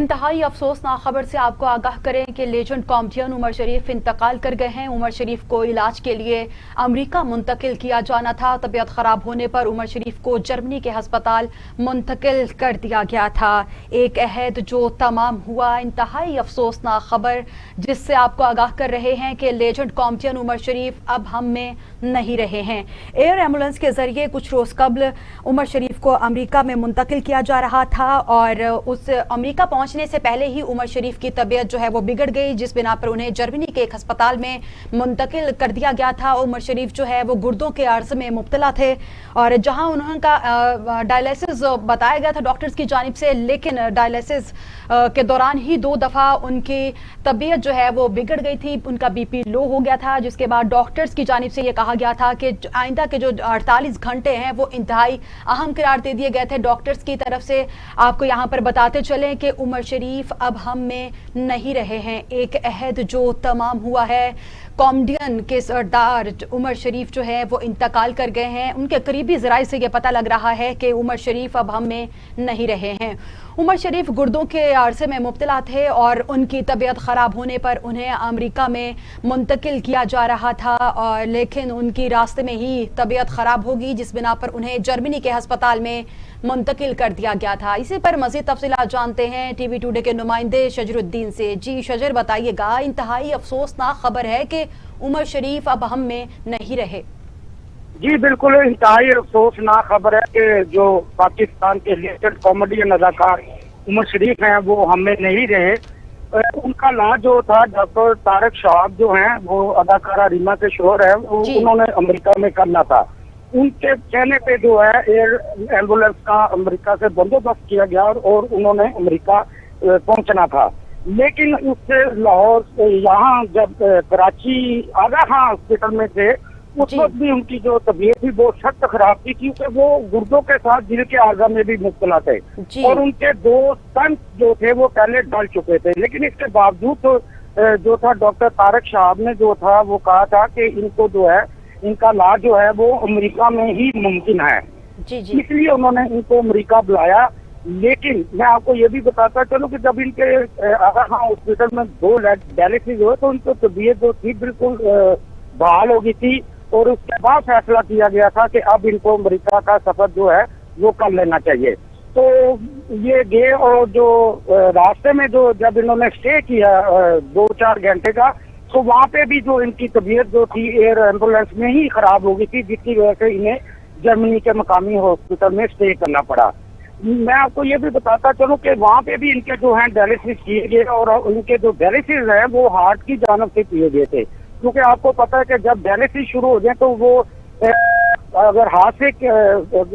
इंतहाई अफसोसनाक खबर से आपको आगाह करें कि लेजेंड कॉमेडियन उमर शरीफ इंतकाल कर गए हैं। उमर शरीफ को इलाज के लिए अमेरिका मुंतकिल किया जाना था। तबीयत खराब होने पर उमर शरीफ को जर्मनी के अस्पताल मुंतकिल कर दिया गया था। एक अहद जो तमाम हुआ। इंतहाई अफसोसनाक खबर जिससे आपको आगाह कर रहे हैं कि लेजेंड कॉमेडियन उमर शरीफ अब हम में नहीं रहे हैं। एयर एम्बुलेंस के जरिए कुछ रोज कबल उमर शरीफ को अमेरिका में मुंतकिल किया जा रहा था और उस अमेरिका पहुंचने से पहले ही उमर शरीफ की तबीयत जो है वो बिगड़ गई, जिस बिना पर उन्हें जर्मनी के एक अस्पताल में मुंतकिल कर दिया गया था। उमर शरीफ जो है वो गुर्दों के अर्ज में मुब्तला थे और जहां उनका डायलिसिस बताया गया था डॉक्टर्स की जानिब से, लेकिन डायलिसिस के दौरान ही 2 दफा उनकी तबीयत जो है वो बिगड़ गई थी। उनका बीपी लो हो गया था, जिसके बाद डॉक्टर्स की जानिब से ये कहा गया था कि आइंदा के जो 48 घंटे हैं वो इंतहाई अहम करार दे दिए गए थे डॉक्टर्स की तरफ से। आपको यहाँ पर बताते चलें कि उमर शरीफ अब हम में नहीं रहे हैं। एक अहद जो तमाम हुआ है। कॉमेडियन के सरदार उमर शरीफ जो है वो इंतकाल कर गए हैं। उनके करीबी ज़राए से ये पता लग रहा है कि उमर शरीफ अब हम में नहीं रहे हैं। उमर शरीफ गुर्दों के अरसे में मुब्तला थे और उनकी तबीयत ख़राब होने पर उन्हें अमेरिका में मुंतकिल किया जा रहा था, और लेकिन उनकी रास्ते में ही तबीयत ख़राब होगी, जिस बिना पर उन्हें जर्मनी के अस्पताल में मुंतकिल कर दिया गया था। इसी पर मज़ीद तफसीलात जानते हैं टीवी टुडे के नुमाइंदे शजरुद्दीन से। जी शजर, बताइएगा, इंतहाई अफसोसनाक खबर है कि उमर शरीफ अब हम में नहीं रहे। जी बिल्कुल, इंतहाई अफसोसनाक खबर है कि जो पाकिस्तान के लेजेंड कॉमेडियन अदाकार उमर शरीफ हैं वो हमें नहीं रहे। उनका नाम जो था डॉक्टर तारक शाहब जो हैं, वो अदाकारा रीमा के शोहर है, उन्होंने अमेरिका में करना था। उनके कहने पे जो है एयर एम्बुलेंस का अमेरिका से बंदोबस्त किया गया और उन्होंने अमेरिका पहुंचना था। लेकिन उससे लाहौर यहाँ जब कराची आगा खां हॉस्पिटल में थे, उस वक्त भी उनकी जो तबीयत थी वो सख्त खराब थी, क्योंकि वो गुर्दों के साथ दिल के आज़ा में भी मुब्तला थे और उनके 2 स्टंट जो थे वो पहले डाल चुके थे। लेकिन इसके बावजूद तो जो था डॉक्टर तारक शाहब ने जो था वो कहा था कि इनको जो है इनका इलाज जो है वो अमेरिका में ही मुमकिन है। इसलिए उन्होंने इनको अमेरिका बुलाया। लेकिन मैं आपको ये भी बताता चलूं कि जब इनके आगा खां हॉस्पिटल में 2 डायलिसिस हुए तो उनको तबीयत जो थी बिल्कुल बहाल हो गई थी और उसके बाद फैसला किया गया था कि अब इनको अमेरिका का सफर जो है वो कर लेना चाहिए। तो ये गए और जो रास्ते में जो जब इन्होंने स्टे किया 2-4 घंटे का, तो वहाँ पे भी जो इनकी तबीयत जो थी एयर एम्बुलेंस में ही खराब हो गई थी, जिसकी वजह से इन्हें जर्मनी के मकामी हॉस्पिटल में स्टे करना पड़ा। मैं आपको ये भी बताता चलूं कि वहाँ पे भी इनके जो है डायलिसिस किए गए और उनके जो डायलिसिस है वो हार्ट की जानब से किए गए थे, क्योंकि आपको पता है कि जब डायलिसिस शुरू हो जाए तो वो अगर हाथ से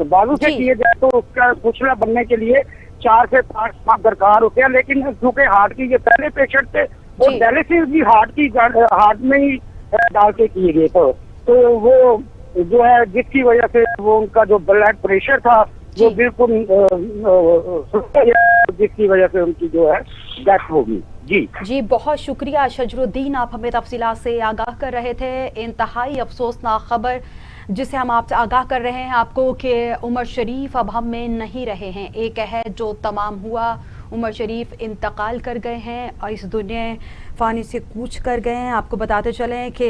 बाजू से किए जाए तो उसका कुचला बनने के लिए 4 से 5 माह दरकार होते हैं। लेकिन क्योंकि हार्ट की ये पहले पेशेंट थे और डायलिसिस भी हार्ट में ही डाल के किए गए थे, तो वो जो है जिसकी वजह से वो उनका जो ब्लड प्रेशर था वो बिल्कुल जिसकी वजह से उनकी जो है डेथ होगी। जी बहुत शुक्रिया शजरुद्दीन, आप हमें तफसीलात से आगाह कर रहे थे। इंतहाई अफसोसनाक खबर जिसे हम आपसे आगाह कर रहे हैं आपको कि उमर शरीफ अब हम में नहीं रहे हैं। एक है जो तमाम हुआ। उमर शरीफ इंतकाल कर गए हैं और इस दुनिया फ़ानी से कूच कर गए हैं। आपको बताते चलें कि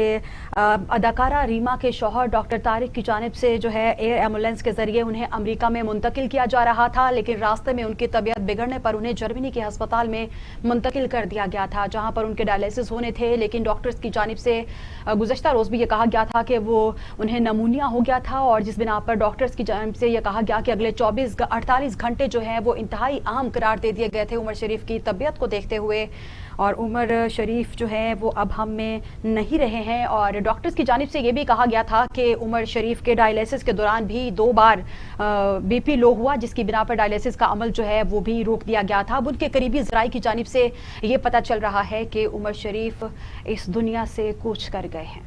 अदाकारा रीमा के शौहर डॉक्टर तारिक की जानिब से जो है एयर एम्बुलेंस के ज़रिए उन्हें अमेरिका में मुंतकिल किया जा रहा था, लेकिन रास्ते में उनकी तबीयत बिगड़ने पर उन्हें जर्मनी के अस्पताल में मुंतकिल कर दिया गया था, जहाँ पर उनके डायलिसिस होने थे। लेकिन डॉक्टर्स की जानिब से गुज़श्ता रोज़ भी ये कहा गया था कि वो उन्हें नमूनिया हो गया था, और जिस बिना पर डॉक्टर्स की जानिब से यह कहा गया कि अगले 48 घंटे जो है वो इंतहाई अहम करार दे दिए गए थे उमर शरीफ की तबीयत को देखते हुए। और उमर शरीफ जो है वो अब हम में नहीं रहे हैं। और डॉक्टर्स की जानिब से ये भी कहा गया था कि उमर शरीफ के डायलिसिस के दौरान भी 2 बार बीपी लो हुआ, जिसकी बिना पर डायलिसिस का अमल जो है वो भी रोक दिया गया था। अब उनके करीबी ज़राए की जानिब से ये पता चल रहा है कि उमर शरीफ इस दुनिया से कूच कर गए हैं।